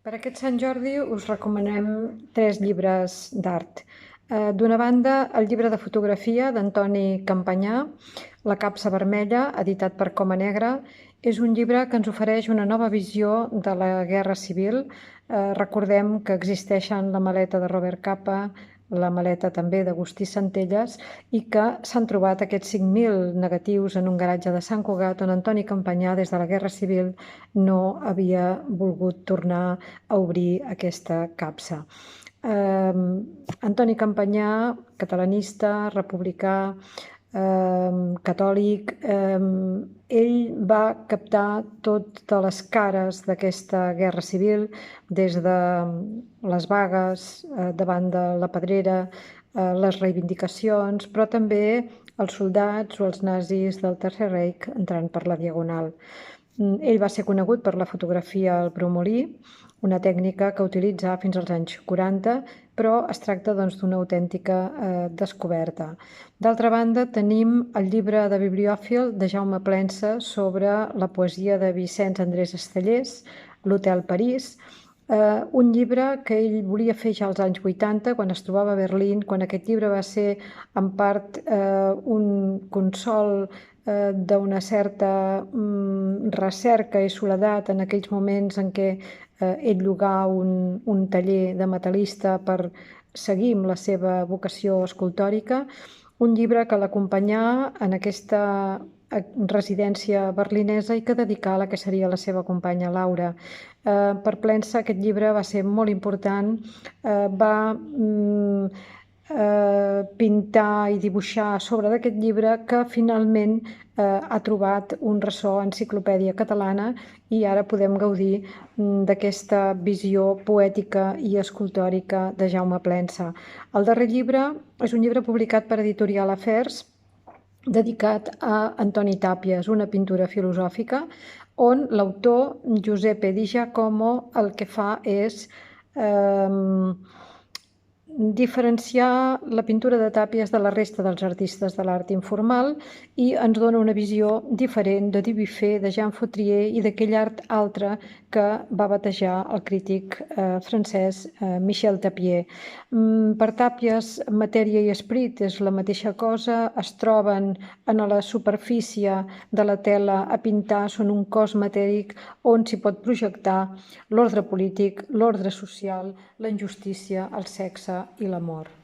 Per aquest Sant Jordi us recomanem 3 llibres d'art. D'una banda, el llibre de fotografia d'Antoni Campanyà, La capsa vermella, editat per Coma Negra, és un llibre que ens ofereix una nova visió de la Guerra Civil. Recordem que existeixen la maleta de Robert Capa, la maleta també d'Agustí Centelles, i que s'han trobat aquests 5.000 negatius en un garatge de Sant Cugat on Antoni Campanyà, des de la Guerra Civil, no havia volgut tornar a obrir aquesta capsa. Antoni Campanyà, catalanista, republicà, catòlic, ell va captar totes les cares d'aquesta guerra civil, des de les vagues davant de la Pedrera, les reivindicacions, però també els soldats o els nazis del Tercer Reich entrant per la Diagonal. Ell va ser conegut per la fotografia al bromolí, una tècnica que utilitzà fins als anys 40, però es tracta d'una autèntica descoberta. D'altra banda, tenim el llibre de bibliòfil de Jaume Plensa sobre la poesia de Vicenç Andrés Estellés, L'Hotel París, un llibre que ell volia fer ja als anys 80, quan es trobava a Berlín, quan aquest llibre va ser en part un consol d'una certa recerca i soledat en aquells moments en què ell llogà un taller de metal·lista per seguir amb la seva vocació escultòrica, un llibre que l'acompanyà en aquesta residència berlinesa i que dedicà a la que seria la seva companya Laura. Per Plensa aquest llibre va ser molt important, va pintar i dibuixar a sobre d'aquest llibre, que finalment ha trobat un ressò a Enciclopèdia Catalana, i ara podem gaudir d'aquesta visió poètica i escultòrica de Jaume Plensa. El darrer llibre és un llibre publicat per Editorial Afers, dedicat a Antoni Tàpies, una pintura filosòfica, on l'autor Giuseppe Di Giacomo el que fa és diferenciar la pintura de Tàpies de la resta dels artistes de l'art informal i ens dona una visió diferent de Dubuffet, de Jean Fautrier i d'aquell art altre que va batejar el crític francès Michel Tapier. Per Tàpies, matèria i esperit és la mateixa cosa, es troben en la superfície de la tela a pintar, són un cos matèric on s'hi pot projectar l'ordre polític, l'ordre social, la injustícia, el sexe i l'amor.